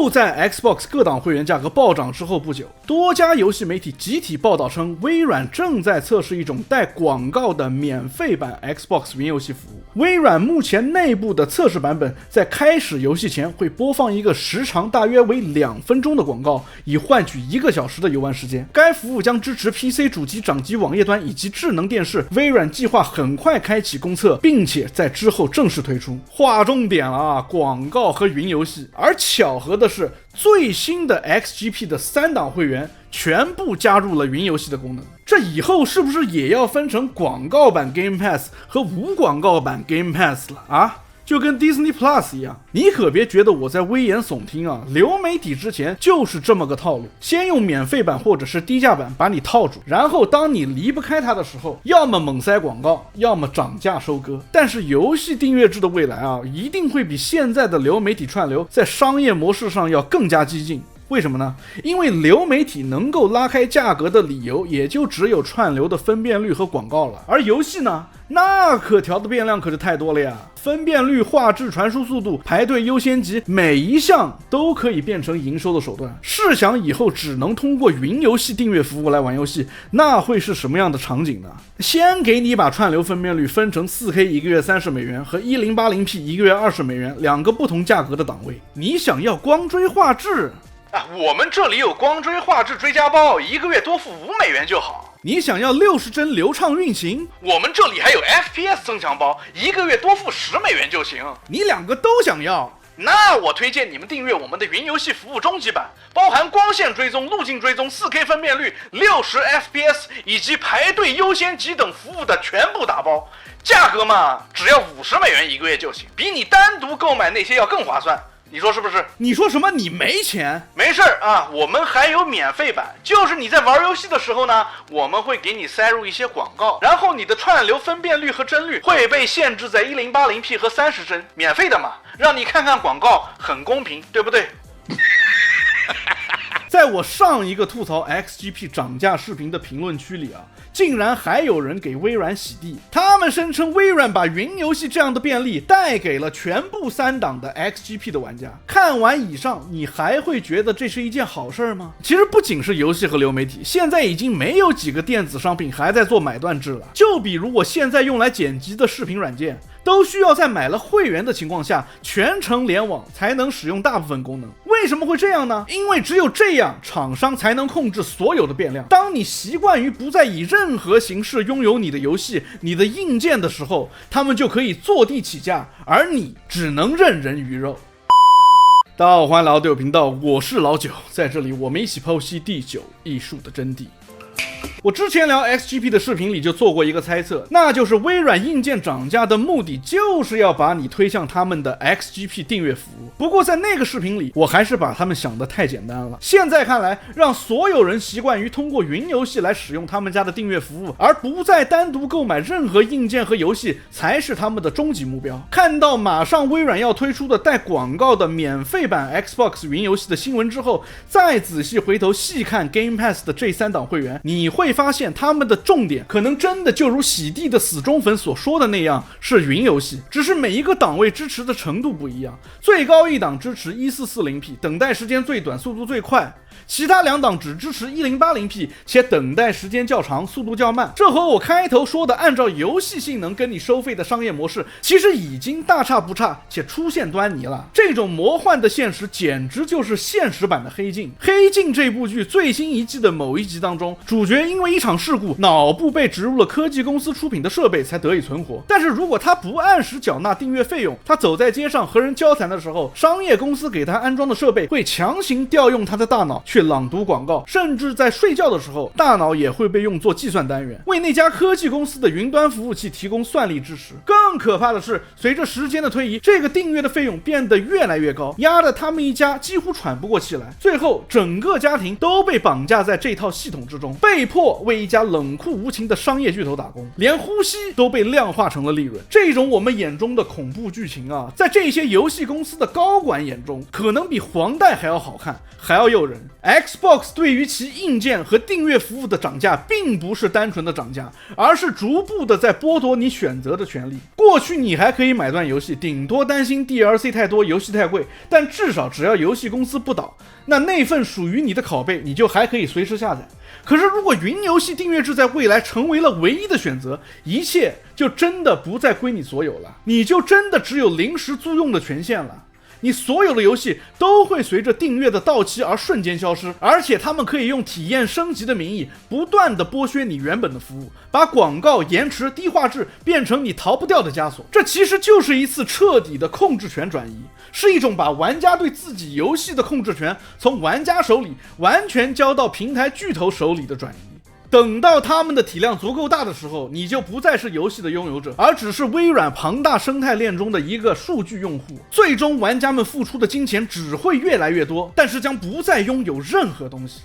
就在 Xbox 各档会员价格暴涨之后不久，多家游戏媒体集体报道称，微软正在测试一种带广告的免费版 Xbox 云游戏服务。微软目前内部的测试版本在开始游戏前会播放一个时长大约为2分钟的广告，以换取1个小时的游玩时间。该服务将支持 PC 主机、掌机、网页端以及智能电视。微软计划很快开启公测，并且在之后正式推出。划重点了啊，广告和云游戏。而巧合的是，最新的 XGP 的3档会员全部加入了云游戏的功能。这以后是不是也要分成广告版 Game Pass 和无广告版 Game Pass 了啊？就跟 Disney Plus 一样，你可别觉得我在危言耸听啊！流媒体之前就是这么个套路，先用免费版或者是低价版把你套住，然后当你离不开它的时候，要么猛塞广告，要么涨价收割。但是游戏订阅制的未来啊，一定会比现在的流媒体串流在商业模式上要更加激进。为什么呢？因为流媒体能够拉开价格的理由也就只有串流的分辨率和广告了，而游戏呢，那可调的变量可就太多了呀！分辨率、画质、传输速度、排队优先级，每一项都可以变成营收的手段。试想以后只能通过云游戏订阅服务来玩游戏，那会是什么样的场景呢？先给你把串流分辨率分成 4K 1个月30美元和 1080p 1个月20美元2个不同价格的档位。你想要光追画质我们这里有光追画质追加包，1个月多付5美元就好。你想要60帧流畅运行，我们这里还有 FPS 增强包，1个月多付10美元就行。你2个都想要，那我推荐你们订阅我们的云游戏服务终极版，包含光线追踪、路径追踪、4K 分辨率、60 FPS 以及排队优先级等服务的全部打包。价格嘛，只要50美元1个月就行，比你单独购买那些要更划算。你说是不是？你说什么？你没钱？没事啊，我们还有免费版，就是你在玩游戏的时候呢，我们会给你塞入一些广告，然后你的串流分辨率和帧率会被限制在 1080p 和30帧，免费的嘛，让你看看广告，很公平，对不对？在我上一个吐槽 XGP 涨价视频的评论区里啊，竟然还有人给微软洗地。他们声称微软把云游戏这样的便利带给了全部3档的 XGP 的玩家。看完以上，你还会觉得这是一件好事吗？其实不仅是游戏和流媒体，现在已经没有几个电子商品还在做买断制了。就比如我现在用来剪辑的视频软件，都需要在买了会员的情况下全程联网才能使用大部分功能。为什么会这样呢？因为只有这样，厂商才能控制所有的变量。当你习惯于不再以任何形式拥有你的游戏、你的硬件的时候，他们就可以坐地起价，而你只能任人鱼肉。大家好，欢迎来到队友频道，我是老九，在这里我们一起剖析第9艺术的真谛。我之前聊 XGP 的视频里就做过一个猜测，那就是微软硬件涨价的目的就是要把你推向他们的 XGP 订阅服务。不过在那个视频里，我还是把他们想得太简单了。现在看来，让所有人习惯于通过云游戏来使用他们家的订阅服务，而不再单独购买任何硬件和游戏，才是他们的终极目标。看到马上微软要推出的带广告的免费版 Xbox 云游戏的新闻之后，再仔细回头细看 Game Pass 的这3档会员，你会发现他们的重点可能真的就如洗地的死忠粉所说的那样，是云游戏，只是每一个档位支持的程度不一样。最高一档支持 1440p， 等待时间最短，速度最快，其他2档只支持 1080p， 且等待时间较长，速度较慢。这和我开头说的按照游戏性能跟你收费的商业模式其实已经大差不差，且出现端倪了。这种魔幻的现实简直就是现实版的黑镜。黑镜这部剧最新一季的某一集当中，主角因为一场事故脑部被植入了科技公司出品的设备才得以存活。但是如果他不按时缴纳订阅费用，他走在街上和人交谈的时候，商业公司给他安装的设备会强行调用他的大脑去朗读广告，甚至在睡觉的时候，大脑也会被用作计算单元，为那家科技公司的云端服务器提供算力支持。更可怕的是，随着时间的推移，这个订阅的费用变得越来越高，压得他们一家几乎喘不过气来。最后整个家庭都被绑架在这套系统之中，被迫诺为一家冷酷无情的商业巨头打工，连呼吸都被量化成了利润。这种我们眼中的恐怖剧情啊，在这些游戏公司的高管眼中，可能比黄带还要好看，还要诱人。Xbox 对于其硬件和订阅服务的涨价，并不是单纯的涨价，而是逐步的在剥夺你选择的权利。过去你还可以买断游戏，顶多担心 DLC 太多，游戏太贵，但至少只要游戏公司不倒，那份属于你的拷贝，你就还可以随时下载。可是如果云游戏订阅制在未来成为了唯一的选择，一切就真的不再归你所有了，你就真的只有临时租用的权限了。你所有的游戏都会随着订阅的到期而瞬间消失，而且他们可以用体验升级的名义不断的剥削你原本的服务，把广告、延迟、低画质变成你逃不掉的枷锁。这其实就是一次彻底的控制权转移，是一种把玩家对自己游戏的控制权从玩家手里完全交到平台巨头手里的转移。等到他们的体量足够大的时候，你就不再是游戏的拥有者，而只是微软庞大生态链中的一个数据用户。最终玩家们付出的金钱只会越来越多，但是将不再拥有任何东西。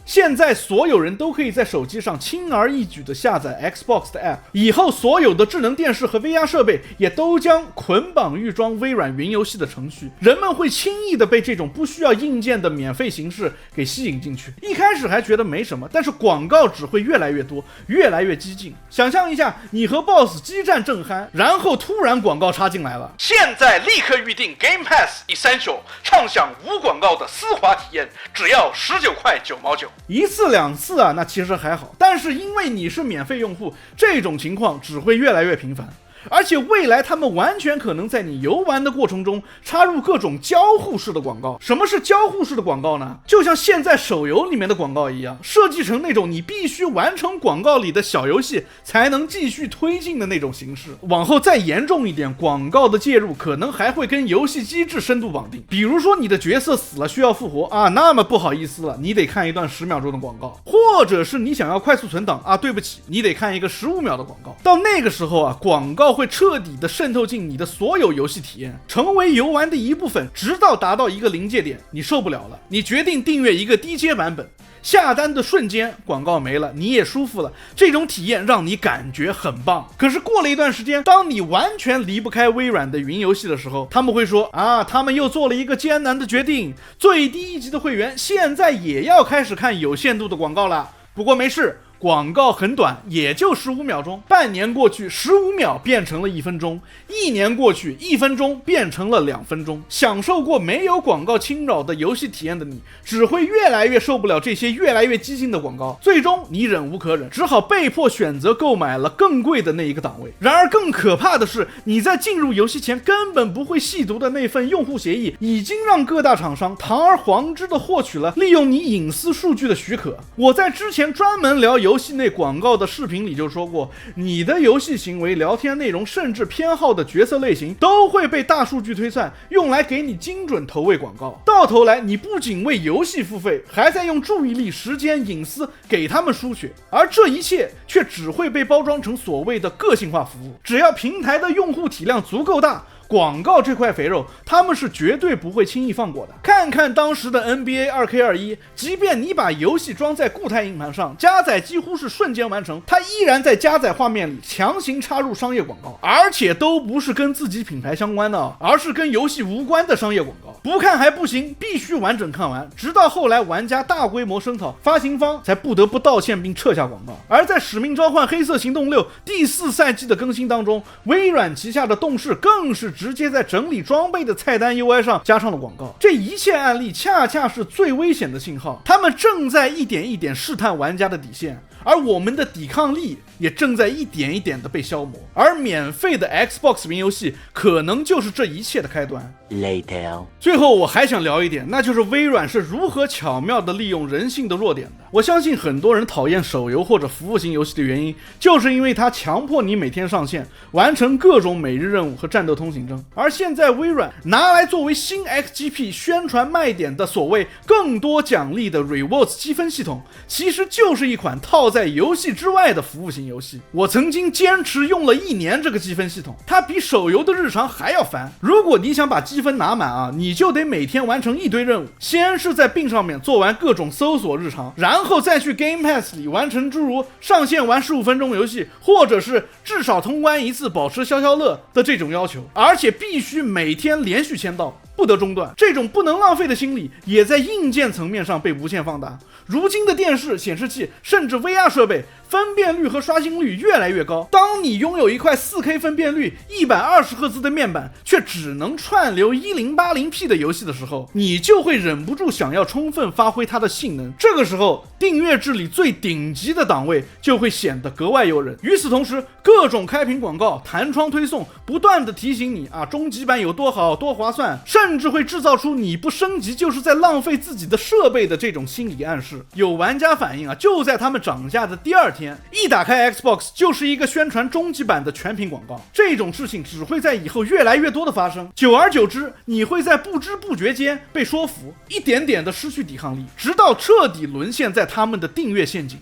现在所有人都可以在手机上轻而易举地下载 Xbox 的 App， 以后所有的智能电视和 VR 设备也都将捆绑预装微软云游戏的程序，人们会轻易地被这种不需要硬件的免费形式给吸引进去。一开始还觉得没什么，但是广告只会越来越多，越来越激进。想象一下，你和 BOSS 激战正酣，然后突然广告插进来了，现在立刻预定 Game Pass Essential， 畅享无广告的丝滑体验，只要19块9毛9。一次两次啊，那其实还好，但是因为你是免费用户，这种情况只会越来越频繁。而且未来他们完全可能在你游玩的过程中插入各种交互式的广告。什么是交互式的广告呢？就像现在手游里面的广告一样，设计成那种你必须完成广告里的小游戏才能继续推进的那种形式。往后再严重一点，广告的介入可能还会跟游戏机制深度绑定。比如说你的角色死了需要复活啊，那么不好意思了，你得看一段10秒钟的广告。或者是你想要快速存档啊，对不起，你得看一个15秒的广告。到那个时候啊，广告会彻底的渗透进你的所有游戏体验，成为游玩的一部分，直到达到一个临界点，你受不了了，你决定订阅一个低阶版本。下单的瞬间，广告没了，你也舒服了，这种体验让你感觉很棒。可是过了一段时间，当你完全离不开微软的云游戏的时候，他们会说啊，他们又做了一个艰难的决定，最低一级的会员现在也要开始看有限度的广告了。不过没事，广告很短，也就15秒钟。半年过去，15秒变成了1分钟；1年过去，1分钟变成了2分钟。享受过没有广告侵扰的游戏体验的你，只会越来越受不了这些越来越激进的广告。最终，你忍无可忍，只好被迫选择购买了更贵的那一个档位。然而，更可怕的是，你在进入游戏前根本不会细读的那份用户协议，已经让各大厂商堂而皇之的获取了利用你隐私数据的许可。我在之前专门聊游戏内广告的视频里就说过，你的游戏行为、聊天内容，甚至偏好的角色类型，都会被大数据推算，用来给你精准投喂广告。到头来，你不仅为游戏付费，还在用注意力、时间、隐私给他们输血，而这一切却只会被包装成所谓的个性化服务。只要平台的用户体量足够大，广告这块肥肉，他们是绝对不会轻易放过的。看看当时的 NBA 2K21， 即便你把游戏装在固态硬盘上，加载几乎是瞬间完成，它依然在加载画面里强行插入商业广告，而且都不是跟自己品牌相关的，而是跟游戏无关的商业广告。不看还不行，必须完整看完。直到后来玩家大规模声讨，发行方才不得不道歉并撤下广告。而在《使命召唤：黑色行动6》第4赛季的更新当中，微软旗下的动视更是直接在整理装备的菜单 UI 上加上了广告。这一切案例恰恰是最危险的信号，他们正在一点一点试探玩家的底线，而我们的抵抗力也正在一点一点的被消磨。而免费的 Xbox 云游戏可能就是这一切的开端。Later。最后我还想聊一点，那就是微软是如何巧妙地利用人性的弱点的。我相信很多人讨厌手游或者服务型游戏的原因，就是因为它强迫你每天上线，完成各种每日任务和战斗通行证。而现在微软拿来作为新 XGP 宣传卖点的所谓更多奖励的 Rewards 积分系统，其实就是一款套在游戏之外的服务型型游戏。我曾经坚持用了1年这个积分系统，它比手游的日常还要烦。如果你想把积分拿满啊，你就得每天完成一堆任务，先是在病上面做完各种搜索日常，然后再去 Game Pass 里完成诸如上线玩15分钟游戏，或者是至少通关1次保持消消乐的这种要求，而且必须每天连续签到，不得中断。这种不能浪费的心理也在硬件层面上被无限放大。如今的电视、显示器甚至 VR 设备分辨率和刷新率越来越高，当你拥有一块 4K 分辨率120赫兹的面板，却只能串流 1080p 的游戏的时候，你就会忍不住想要充分发挥它的性能。这个时候，订阅制里最顶级的档位就会显得格外诱人。与此同时，各种开屏广告、弹窗推送不断的提醒你啊，终极版有多好多划算，甚至会制造出你不升级就是在浪费自己的设备的这种心理暗示。有玩家反映啊，就在他们涨价的第2天，一打开 Xbox 就是一个宣传终极版的全屏广告。这种事情只会在以后越来越多的发生，久而久之，你会在不知不觉间被说服，一点点的失去抵抗力，直到彻底沦陷在他们的订阅陷阱。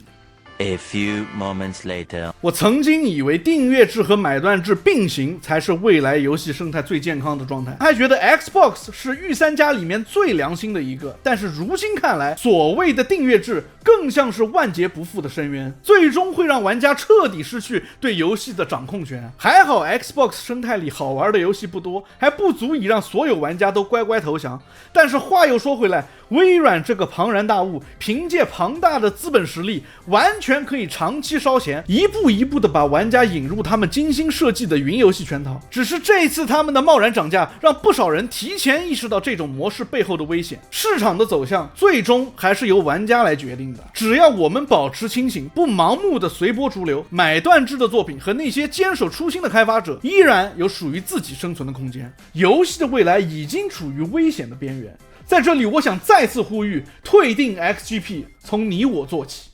A few moments later， 我曾经以为订阅制和买断制并行才是未来游戏生态最健康的状态，还觉得 Xbox 是御三家里面最良心的一个。但是如今看来，所谓的订阅制更像是万劫不复的深渊，最终会让玩家彻底失去对游戏的掌控权。还好 Xbox 生态里好玩的游戏不多，还不足以让所有玩家都乖乖投降。但是话又说回来，微软这个庞然大物，凭借庞大的资本实力，完全可以长期烧钱，一步一步的把玩家引入他们精心设计的云游戏圈套。只是这一次他们的贸然涨价，让不少人提前意识到这种模式背后的危险。市场的走向最终还是由玩家来决定的，只要我们保持清醒，不盲目的随波逐流，买断制的作品和那些坚守初心的开发者依然有属于自己生存的空间。游戏的未来已经处于危险的边缘，在这里我想再次呼吁，退订 XGP 从你我做起。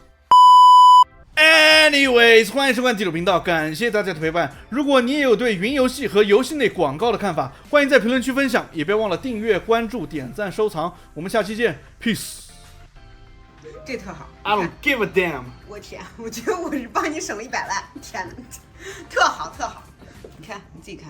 Anyways， 欢迎收看第9频道，感谢大家的陪伴。如果你也有对云游戏和游戏内广告的看法，欢迎在评论区分享，也别忘了订阅、关注、点赞、收藏。我们下期见 ，Peace。这特好 I don't give a damn。我天，我觉得我是帮你省了100万，天哪，特好特好，你看你自己看。